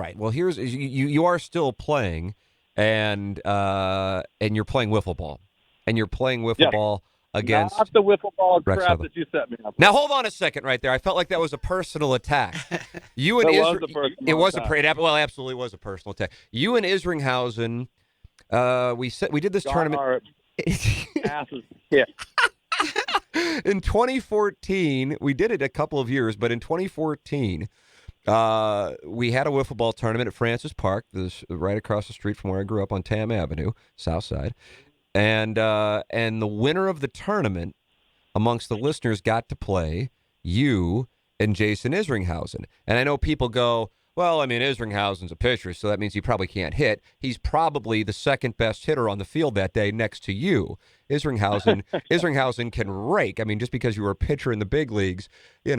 Right. Well, you are still playing, and you're playing wiffle ball, and you're playing wiffle Yeah, ball against not the wiffle ball Rex crap Hudler. that you set me up Now with. hold on a second, right there. I felt like that was a personal attack. You and That was Israel. a It personal was attack. well, absolutely was a personal attack. You and Isringhausen. We did this Got tournament. our asses kicked. In 2014, we did it a couple of years, but in 2014, we had a wiffle ball tournament at Francis Park, this right across the street from where I grew up on Tam Avenue, South Side, and the winner of the tournament amongst the listeners got to play you and Jason Isringhausen. And I know people go, well, I mean, Isringhausen's a pitcher, so that means he probably can't hit. He's probably the second best hitter on the field that day next to you. Isringhausen can rake. I mean, just because you were a pitcher in the big leagues, he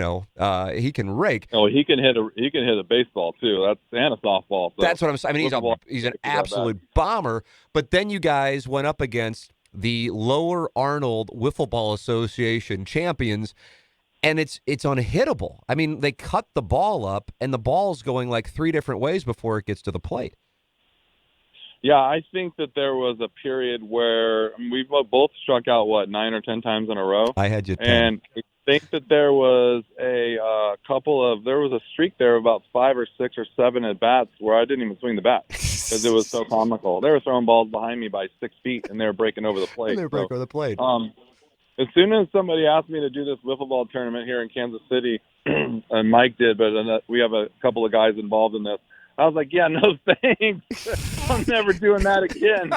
can rake. Oh, he can hit a baseball too. And a softball. So That's what I'm saying. I mean, he's an absolute bomber. But then you guys went up against the Lower Arnold Wiffle Ball Association champions, and it's unhittable. I mean, they cut the ball up, and the ball's going like 3 different ways before it gets to the plate. Yeah, I think that there was a period where we both struck out, 9 or 10 times in a row? I had you 10. And I think that there was there was a streak there of about 5 or 6 or 7 at bats where I didn't even swing the bat because it was so comical. They were throwing balls behind me by 6 feet, and they were breaking over the plate. Over the plate. As soon as somebody asked me to do this wiffle ball tournament here in Kansas City, and Mike did, but we have a couple of guys involved in this, I was like, yeah, no thanks. I'm never doing that again.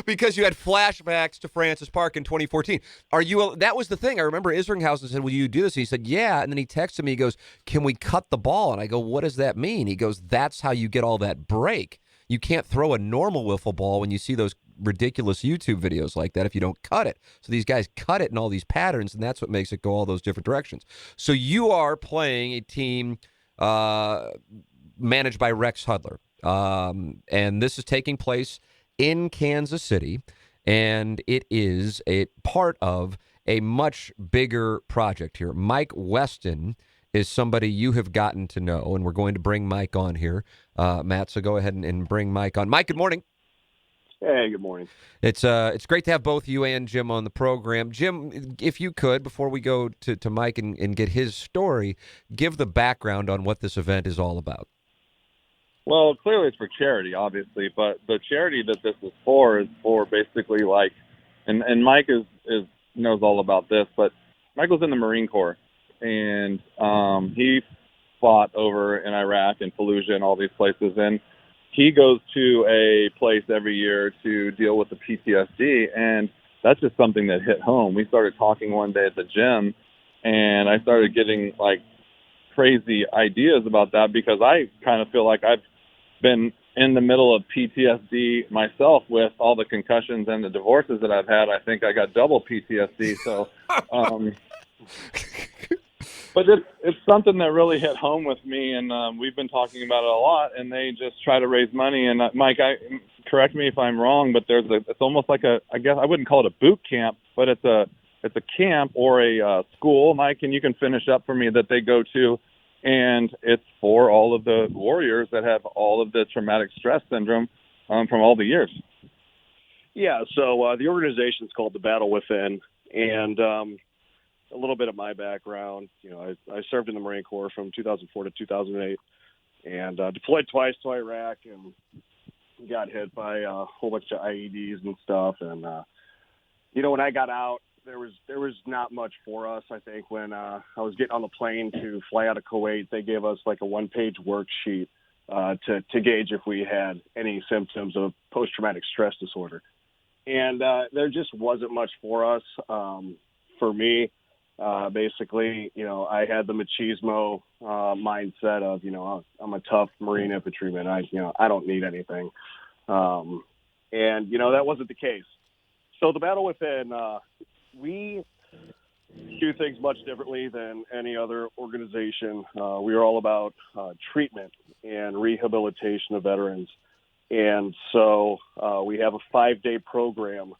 Because you had flashbacks to Francis Park in 2014. That was the thing. I remember Isringhausen said, will you do this? And he said, yeah. And then he texted me, he goes, can we cut the ball? And I go, what does that mean? He goes, that's how you get all that break. You can't throw a normal wiffle ball when you see those ridiculous YouTube videos like that if you don't cut it. So these guys cut it in all these patterns, and that's what makes it go all those different directions. So you are playing a team managed by Rex Hudler. And this is taking place in Kansas City, and it is a part of a much bigger project here. Mike Weston is somebody you have gotten to know, and we're going to bring Mike on here, Matt, so go ahead and bring Mike on. Mike, good morning. Hey, good morning. It's great to have both you and Jim on the program. Jim, if you could, before we go to Mike and get his story, give the background on what this event is all about. Well, clearly it's for charity, obviously, but the charity that this is for basically and Mike knows all about this, but Michael's in the Marine Corps, and he fought over in Iraq and Fallujah and all these places, and he goes to a place every year to deal with the PTSD, and that's just something that hit home. We started talking one day at the gym, and I started getting crazy ideas about that because I kind of feel like I've been in the middle of PTSD myself with all the concussions and the divorces that I've had. I think I got double PTSD. So, but it's something that really hit home with me, and we've been talking about it a lot. And they just try to raise money. And Mike, correct me if I'm wrong, but it's almost like I guess I wouldn't call it a boot camp, but it's a camp or a school, Mike, and you can finish up for me, that they go to. And it's for all of the warriors that have all of the traumatic stress syndrome from all the years. Yeah, so the organization is called The Battle Within, and a little bit of my background. I served in the Marine Corps from 2004 to 2008, and deployed twice to Iraq, and got hit by a whole bunch of IEDs and stuff. And when I got out, there was not much for us. I think when I was getting on the plane to fly out of Kuwait, they gave us like a 1-page worksheet to gauge if we had any symptoms of post-traumatic stress disorder. And there just wasn't much for us. For me, basically, I had the machismo mindset of, I'm a tough Marine infantryman. I don't need anything. And that wasn't the case. So the Battle Within, we do things much differently than any other organization. We are all about treatment and rehabilitation of veterans. And so we have a 5-day program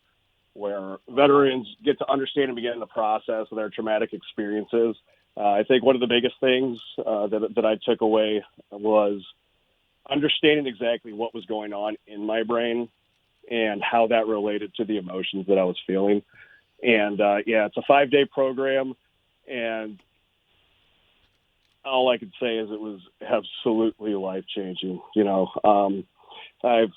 where veterans get to understand and begin the process of their traumatic experiences. I think one of the biggest things that I took away was understanding exactly what was going on in my brain and how that related to the emotions that I was feeling. And it's a 5-day program, and all I could say is it was absolutely life-changing. I've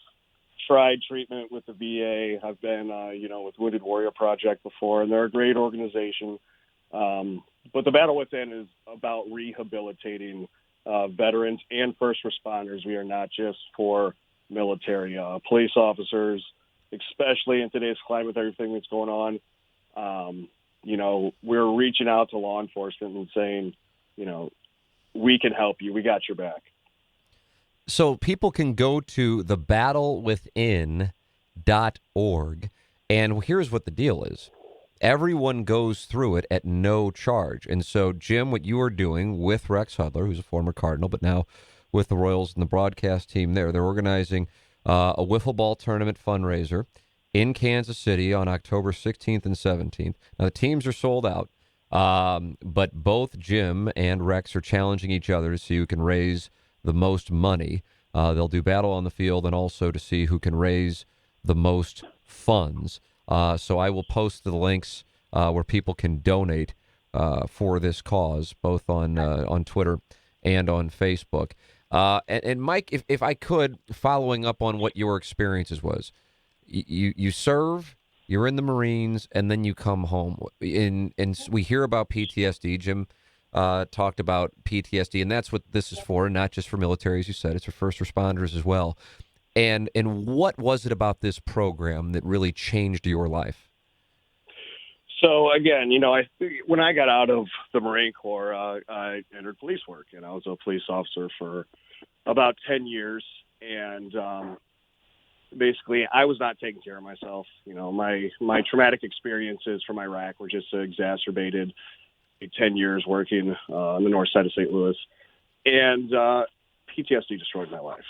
tried treatment with the VA. I've been, with Wounded Warrior Project before, and they're a great organization. But the Battle Within is about rehabilitating veterans and first responders. We are not just for military, police officers, especially in today's climate with everything that's going on. We're reaching out to law enforcement and saying, we can help you. We got your back. So people can go to thebattlewithin.org, and here's what the deal is. Everyone goes through it at no charge. And so, Jim, what you are doing with Rex Hudler, who's a former Cardinal, but now with the Royals and the broadcast team there, they're organizing a wiffle ball tournament fundraiser in Kansas City on October 16th and 17th. Now, the teams are sold out, but both Jim and Rex are challenging each other to see who can raise the most money. They'll do battle on the field and also to see who can raise the most funds. So I will post the links where people can donate for this cause, both on Twitter and on Facebook. And Mike, if I could, following up on what your experiences was, you serve, you're in the Marines, and then you come home. And we hear about PTSD. Jim talked about PTSD, and that's what this is for, and not just for military, as you said. It's for first responders as well. And what was it about this program that really changed your life? So, again, when I got out of the Marine Corps, I entered police work, and I was a police officer for about 10 years. And basically, I was not taking care of myself. My traumatic experiences from Iraq were just exacerbated 10 years working on the north side of St. Louis. And PTSD destroyed my life.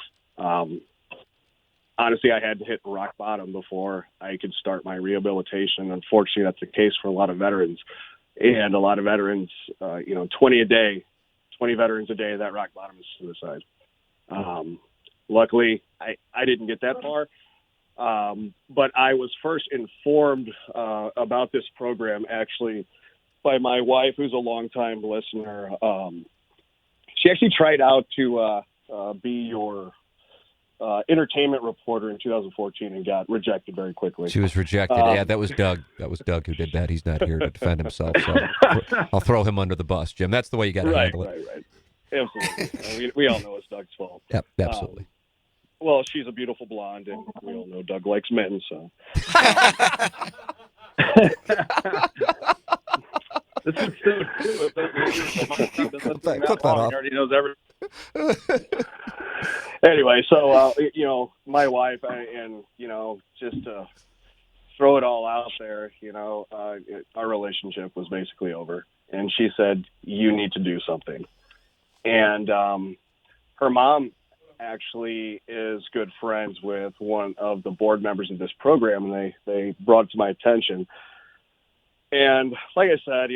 Honestly, I had to hit rock bottom before I could start my rehabilitation. Unfortunately, that's the case for a lot of veterans. And a lot of veterans, 20 veterans a day, that rock bottom is suicide. Luckily, I didn't get that far. But I was first informed about this program, actually, by my wife, who's a longtime listener. She actually tried out to be your entertainment reporter in 2014 and got rejected very quickly. She was rejected. Yeah, that was Doug. That was Doug who did that. He's not here to defend himself, so I'll throw him under the bus, Jim. That's the way you got to handle it. Right. Absolutely. We all know it's Doug's fault. Yep, absolutely. Well, she's a beautiful blonde, and we all know Doug likes men, so. This is Clip that off. He already knows everything. Anyway, so my wife and just to throw it all out there, our relationship was basically over, and she said, "You need to do something." And her mom actually is good friends with one of the board members of this program, and they brought it to my attention. And like I said,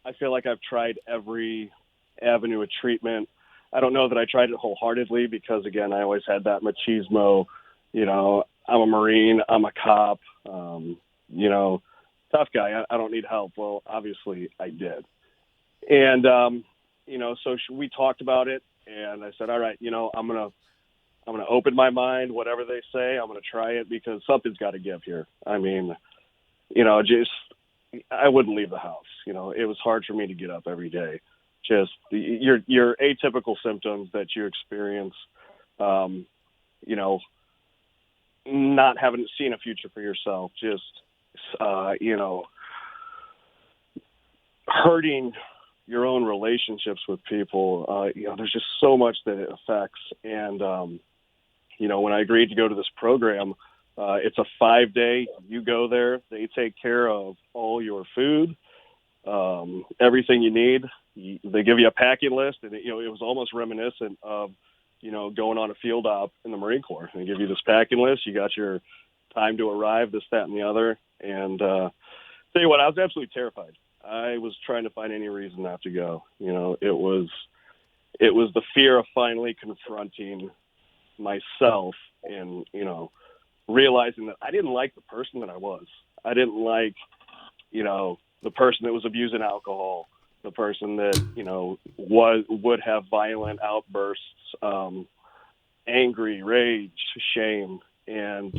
I feel like I've tried every avenue of treatment. I don't know that I tried it wholeheartedly because, again, I always had that machismo, I'm a Marine, I'm a cop, tough guy, I don't need help. Well, obviously I did. And, so we talked about it, and I said, all right, I'm going to open my mind, whatever they say, I'm going to try it because something's got to give here. I mean, I wouldn't leave the house. It was hard for me to get up every day. Just your atypical symptoms that you experience, not having seen a future for yourself, just, hurting your own relationships with people. There's just so much that it affects. And, when I agreed to go to this program, it's a 5-day. You go there. They take care of all your food, everything you need. They give you a packing list, and it was almost reminiscent of, going on a field op in the Marine Corps. They give you this packing list. You got your time to arrive, this, that, and the other. And tell you what, I was absolutely terrified. I was trying to find any reason not to go. It was the fear of finally confronting myself and, realizing that I didn't like the person that I was. I didn't like, the person that was abusing alcohol, the person that, would have violent outbursts, angry, rage, shame. And,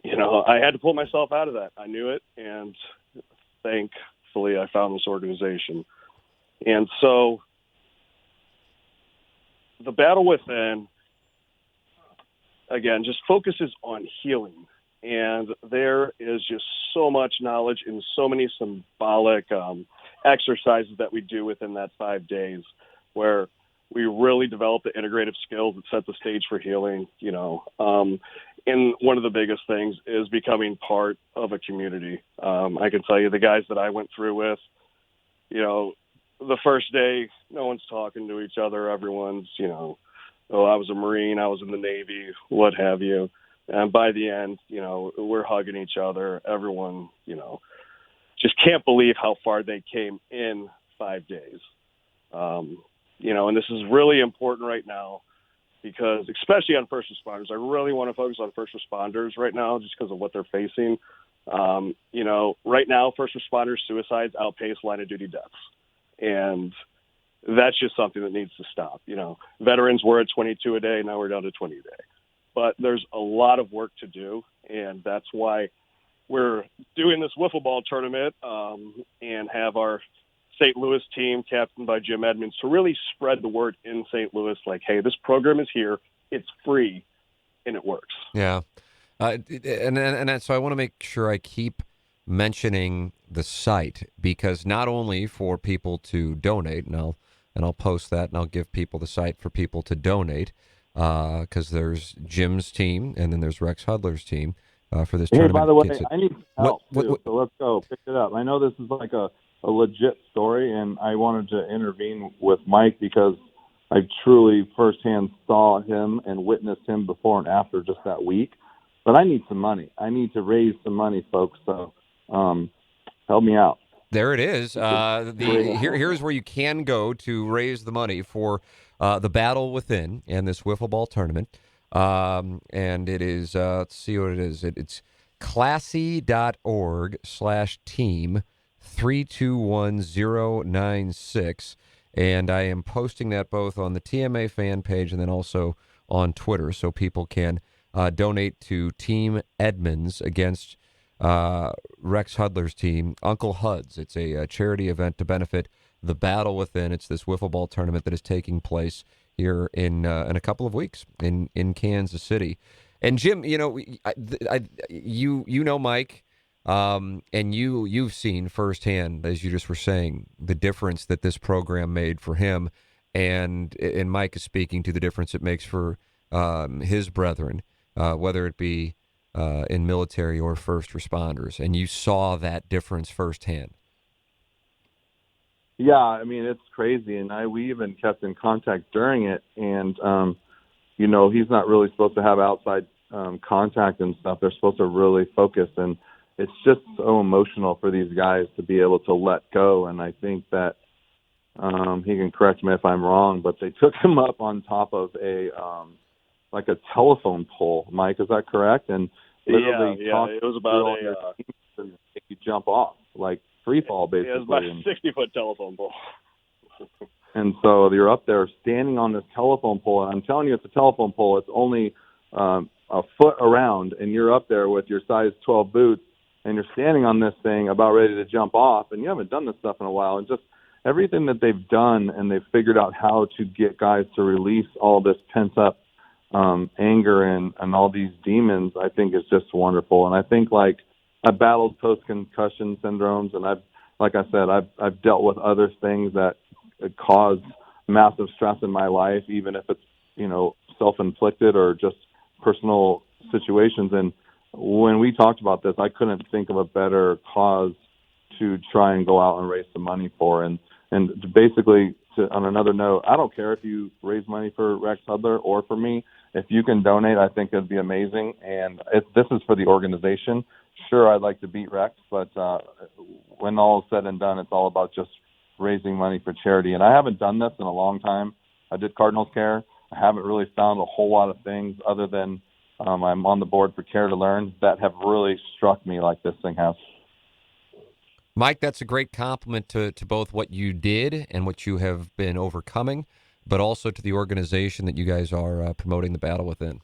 I had to pull myself out of that. I knew it. And thankfully I found this organization. And so the Battle Within, again, just focuses on healing. And there is just so much knowledge and so many symbolic exercises that we do within that 5 days where we really develop the integrative skills that set the stage for healing, and one of the biggest things is becoming part of a community. I can tell you the guys that I went through with, the first day, no one's talking to each other. Everyone's, oh, I was a Marine, I was in the Navy, what have you. And by the end, we're hugging each other. Everyone, just can't believe how far they came in 5 days. And this is really important right now because, especially on first responders, I really want to focus on first responders right now just because of what they're facing. Right now, first responders suicides outpace line of duty deaths. And that's just something that needs to stop. Veterans were at 22 a day. Now we're down to 20 a day. But there's a lot of work to do, and that's why we're doing this wiffle ball tournament and have our St. Louis team captained by Jim Edmonds to really spread the word in St. Louis like, hey, this program is here, it's free, and it works. Yeah. And so I want to make sure I keep mentioning the site because not only for people to donate, and I'll post that and I'll give people the site for people to donate because there's Jim's team and then there's Rex Hudler's team for this tournament. Hey, by the way, I need help too, so let's go. Pick it up. I know this is like a legit story, and I wanted to intervene with Mike because I truly firsthand saw him and witnessed him before and after just that week. But I need some money. I need to raise some money, folks, so help me out. There it is. Here's where you can go to raise the money for the Battle Within and this wiffle ball tournament. And it is, let's see what it is. It's classy.org/team 321096. And I am posting that both on the TMA fan page and then also on Twitter so people can donate to Team Edmonds against Rex Hudler's team, Uncle Hud's. It's a charity event to benefit the Battle Within. It's this wiffle ball tournament that is taking place here in a couple of weeks in Kansas City. And Jim, you know Mike, and you've seen firsthand, as you just were saying, the difference that this program made for him, and Mike is speaking to the difference it makes for his brethren, whether it be in military or first responders, and you saw that difference firsthand. Yeah, I mean, it's crazy, and we even kept in contact during it, and, he's not really supposed to have outside contact and stuff. They're supposed to really focus, and it's just so emotional for these guys to be able to let go, and I think that he can correct me if I'm wrong, but they took him up on top of a telephone pole. Mike, is that correct? And literally it was about to make you jump off, like free fall, basically. It was about a 60-foot telephone pole. And so you're up there standing on this telephone pole, and I'm telling you, it's a telephone pole. It's only a foot around, and you're up there with your size 12 boots, and you're standing on this thing about ready to jump off, and you haven't done this stuff in a while. And just everything that they've done, and they've figured out how to get guys to release all this pent-up anger and all these demons, I think is just wonderful. And I think, I battled post-concussion syndromes, and I've dealt with other things that cause massive stress in my life, even if it's, self-inflicted or just personal situations. And when we talked about this, I couldn't think of a better cause to try and go out and raise some money for. And basically, on another note, I don't care if you raise money for Rex Hudler or for me. If you can donate, I think it'd be amazing. And if this is for the organization, sure, I'd like to beat Rex, but when all is said and done, it's all about just raising money for charity. And I haven't done this in a long time. I did Cardinals Care. I haven't really found a whole lot of things other than I'm on the board for Care to Learn that have really struck me like this thing has. Mike, that's a great compliment to both what you did and what you have been overcoming, but also to the organization that you guys are promoting the battle within.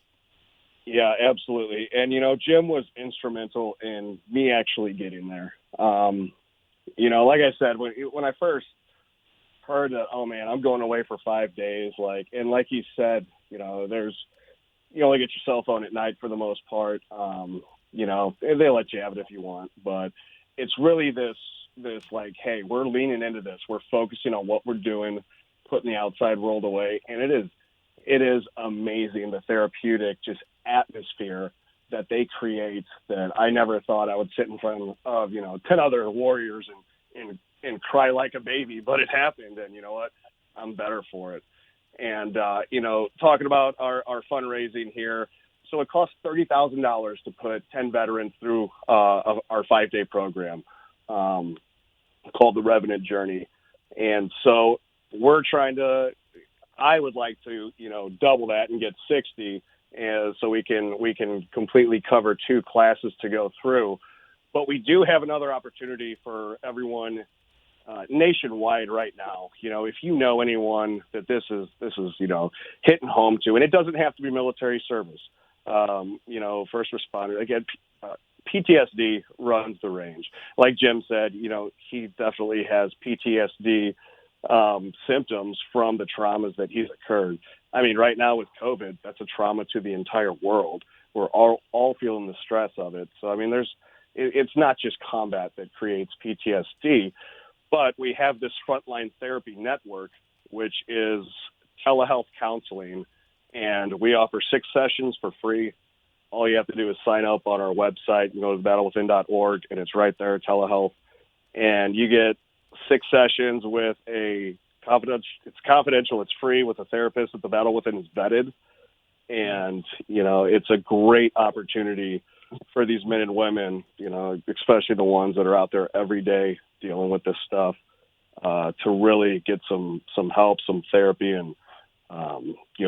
Yeah, absolutely. And, Jim was instrumental in me actually getting there. Like I said, when I first heard that, oh, man, I'm going away for 5 days, like he said, there's, you only get your cell phone at night for the most part. They let you have it if you want, but it's really this like, hey, we're leaning into this. We're focusing on what we're doing, putting the outside world away. And it is amazing, the therapeutic just atmosphere that they create that I never thought I would sit in front of, 10 other warriors and cry like a baby, but it happened. And you know what? I'm better for it. And, talking about our fundraising here, so it costs $30,000 to put 10 veterans through our 5-day program called the Revenant Journey. And so I would like to, double that and get 60, and so we can completely cover 2 classes to go through. But we do have another opportunity for everyone nationwide right now. If you know anyone that this is hitting home to, and it doesn't have to be military service. First responder, again, PTSD runs the range. Like Jim said, he definitely has PTSD symptoms from the traumas that he's occurred. I mean, right now with COVID, that's a trauma to the entire world. We're all feeling the stress of it. So, I mean, it's not just combat that creates PTSD, but we have this frontline therapy network, which is telehealth counseling, and we offer 6 sessions for free. All you have to do is sign up on our website and go to battlewithin.org, and it's right there, telehealth. And you get 6 sessions with it's confidential, it's free, with a therapist that the Battle Within is vetted. And, it's a great opportunity for these men and women, especially the ones that are out there every day dealing with this stuff, to really get some help, some therapy, and,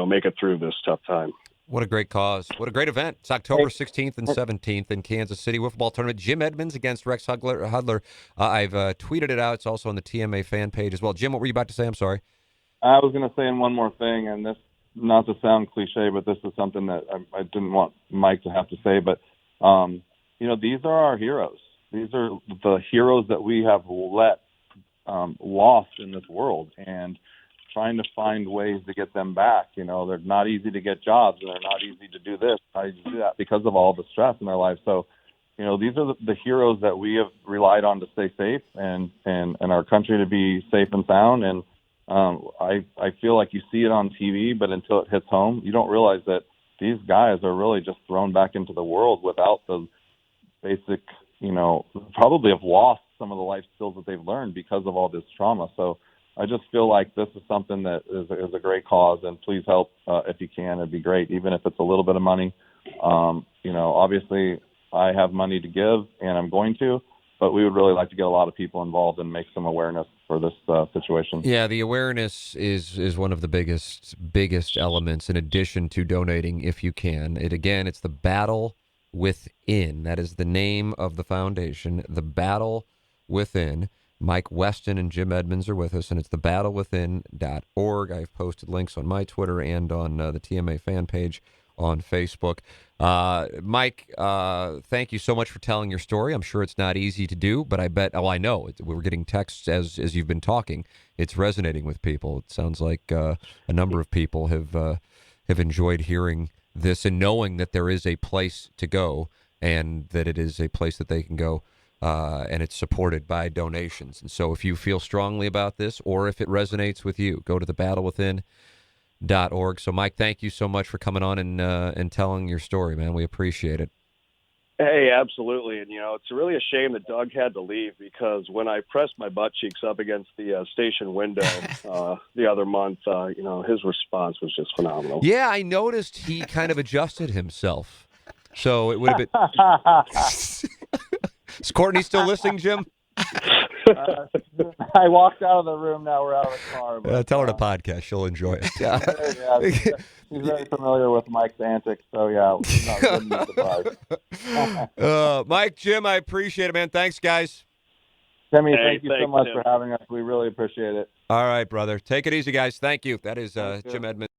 make it through this tough time. What a great cause. What a great event. It's October 16th and 17th in Kansas City. Wiffle tournament. Jim Edmonds against Rex Hudler. I've tweeted it out. It's also on the TMA fan page as well. Jim, what were you about to say? I'm sorry. I was going to say one more thing, and this, not to sound cliche, but this is something that I didn't want Mike to have to say, but, these are our heroes. These are the heroes that we have lost in this world, and trying to find ways to get them back. They're not easy to get jobs, and they're not easy to do this, not easy to do that because of all the stress in their lives. So, these are the heroes that we have relied on to stay safe and our country to be safe and sound. And I feel like you see it on TV, but until it hits home, you don't realize that these guys are really just thrown back into the world without the basic, probably have lost some of the life skills that they've learned because of all this trauma. So I just feel like this is something that is a great cause, and please help if you can. It'd be great, even if it's a little bit of money. Obviously I have money to give, and I'm going to, but we would really like to get a lot of people involved and make some awareness for this situation. Yeah, the awareness is one of the biggest elements, in addition to donating if you can. It's the Battle Within. That is the name of the foundation, the Battle Within. Mike Weston and Jim Edmonds are with us, and it's thebattlewithin.org. I've posted links on my Twitter and on the TMA fan page on Facebook. Mike, thank you so much for telling your story. I'm sure it's not easy to do, but I know. We're getting texts as you've been talking. It's resonating with people. It sounds like a number of people have enjoyed hearing this and knowing that there is a place to go, and that it is a place that they can go. And it's supported by donations. And so if you feel strongly about this, or if it resonates with you, go to thebattlewithin.org. So, Mike, thank you so much for coming on and telling your story, man. We appreciate it. Hey, absolutely. And, it's really a shame that Doug had to leave, because when I pressed my butt cheeks up against the station window the other month, his response was just phenomenal. Yeah, I noticed he kind of adjusted himself. So it would have been. Is Courtney still listening, Jim? I walked out of the room. Now we're out of the car. But, tell her the podcast. She'll enjoy it. yeah, she's very familiar with Mike's antics. So, yeah, wouldn't be surprised. Mike, Jim, I appreciate it, man. Thanks, guys. Timmy, thank you so much for having us. We really appreciate it. All right, brother. Take it easy, guys. Thank you. That is Jim Edmonds.